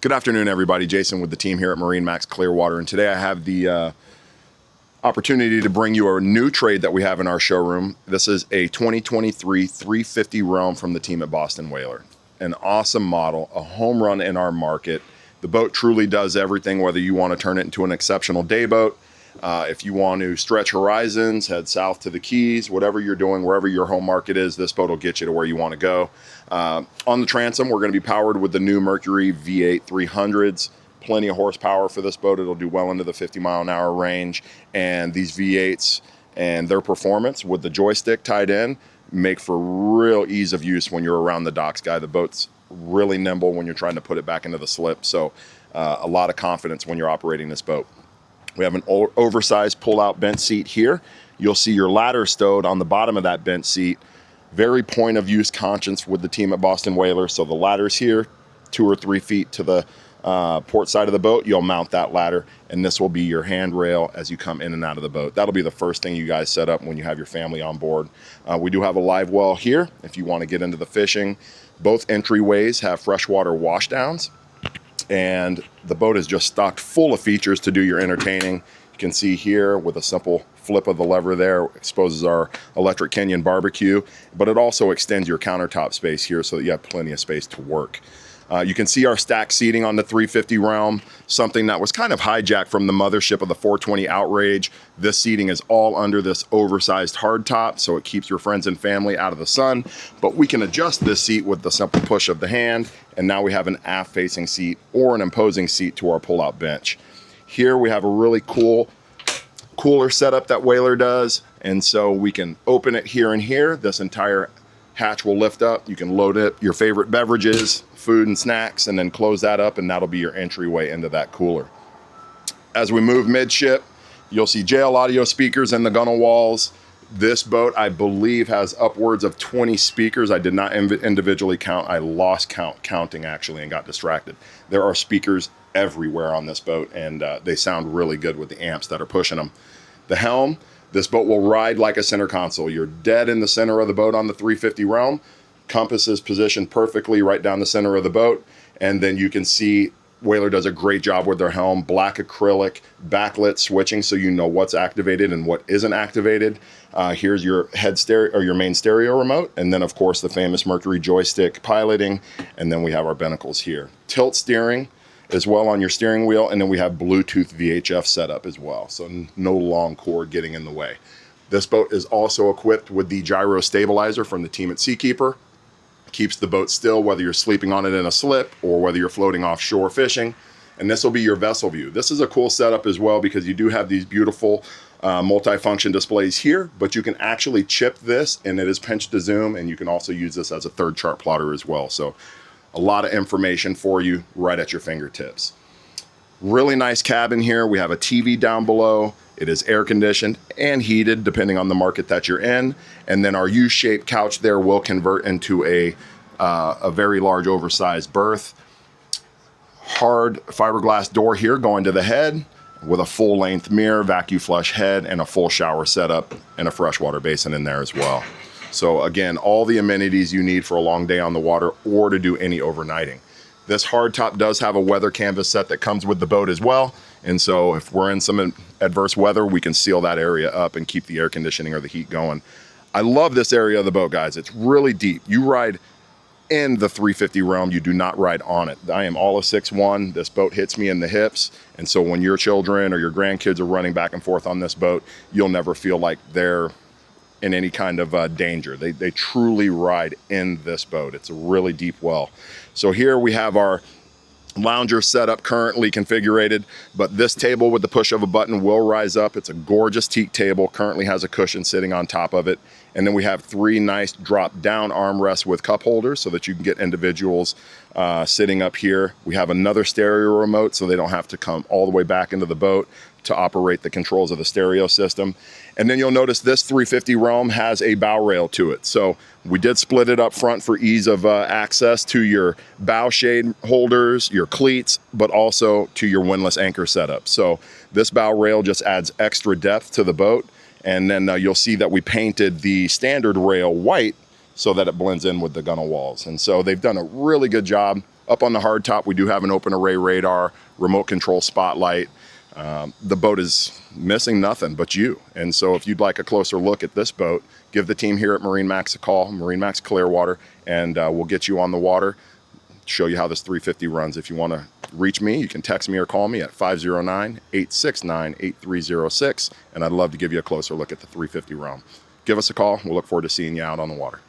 Good afternoon, everybody. Jason with the team here at MarineMax Clearwater, and today I have the opportunity to bring you a new trade that we have in our showroom. This is a 2023 350 Realm from the team at Boston Whaler. An awesome model, a home run in our market. The boat truly does everything, whether you want to turn it into an exceptional day boat, if you want to stretch horizons, head south to the Keys, whatever you're doing, wherever your home market is, this boat will get you to where you want to go. On the transom, we're going to be powered with the new Mercury V8 300s. Plenty of horsepower for this boat. It'll do well into the 50-mile-an-hour range. And these V8s and their performance with the joystick tied in make for real ease of use when you're around the docks, guy. The boat's really nimble when you're trying to put it back into the slip. So a lot of confidence when you're operating this boat. We have an oversized pull-out bench seat here. You'll see your ladder stowed on the bottom of that bench seat. Very point-of-use conscious with the team at Boston Whaler. So the ladder's here, 2 or 3 feet to the port side of the boat. You'll mount that ladder, and this will be your handrail as you come in and out of the boat. That'll be the first thing you guys set up when you have your family on board. We do have a live well here if you want to get into the fishing. Both entryways have freshwater washdowns, and the boat is just stocked full of features to do your entertaining. You can see here with a simple flip of the lever there exposes our electric Kenyan barbecue, but it also extends your countertop space here so that you have plenty of space to work. You can see our stack seating on the 350 Realm, something that was kind of hijacked from the mothership of the 420 Outrage. This seating is all under this oversized hardtop, so it keeps your friends and family out of the sun. But we can adjust this seat with the simple push of the hand, and now we have an aft-facing seat or an imposing seat to our pull-out bench. Here we have a really cool cooler setup that Whaler does, and so we can open it here and here. This entire hatch will lift up. You can load it your favorite beverages, food and snacks, and then close that up, and that'll be your entryway into that cooler. As we move midship, you'll see JL audio speakers in the gunnel walls. This boat, I believe, has upwards of 20 speakers. I did not individually count. I lost counting actually and got distracted. There are speakers everywhere on this boat, and they sound really good with the amps that are pushing them. The Helm, this boat will ride like a center console. You're dead in the center of the boat on the 350 Realm. Compass is positioned perfectly right down the center of the boat. And then you can see Whaler does a great job with their Helm. Black acrylic, backlit switching so you know what's activated and what isn't activated. Here's your head stereo or your main stereo remote. And then of course the famous Mercury joystick piloting. And then we have our binnacles here. Tilt steering as well on your steering wheel, and then we have Bluetooth VHF setup as well, so no long cord getting in the way. This boat is also equipped with the Gyro stabilizer from the team at Seakeeper. Keeps the boat still whether you're sleeping on it in a slip or whether you're floating offshore fishing, and this will be your vessel view. This is a cool setup as well because you do have these beautiful multi-function displays here, but you can actually chip this, and it is pinch to zoom, and you can also use this as a third chart plotter as well. So a lot of information for you right at your fingertips. Really nice cabin here. We have a TV down below. It is air conditioned and heated depending on the market that you're in. And then our U-shaped couch there will convert into a very large oversized berth. Hard fiberglass door here going to the head with a full length mirror, vacuum flush head, and a full shower setup and a freshwater basin in there as well. So again, all the amenities you need for a long day on the water or to do any overnighting. This hardtop does have a weather canvas set that comes with the boat as well. And so if we're in some adverse weather, we can seal that area up and keep the air conditioning or the heat going. I love this area of the boat, guys. It's really deep. You ride in the 350 Realm, you do not ride on it. I am all of 6'1". This boat hits me in the hips. And so when your children or your grandkids are running back and forth on this boat, you'll never feel like they're in any kind of danger. They truly ride in this boat. It's a really deep well. So here we have our lounger setup currently configured, but this table with the push of a button will rise up. It's a gorgeous teak table, currently has a cushion sitting on top of it. And then we have 3 nice drop down armrests with cup holders so that you can get individuals sitting up here. We have another stereo remote so they don't have to come all the way back into the boat to operate the controls of the stereo system. And then you'll notice this 350 Realm has a bow rail to it. So we did split it up front for ease of access to your bow shade holders, your cleats, but also to your windlass anchor setup. So this bow rail just adds extra depth to the boat. And then you'll see that we painted the standard rail white so that it blends in with the gunnel walls. And so they've done a really good job Up on the hardtop, we do have an open array radar, remote control spotlight. The boat is missing nothing but you. And so if you'd like a closer look at this boat, give the team here at MarineMax a call, MarineMax Clearwater, and we'll get you on the water, show you how this 350 runs. If you want to reach me, you can text me or call me at 509-869-8306, and I'd love to give you a closer look at the 350 realm. Give us a call. We'll look forward to seeing you out on the water.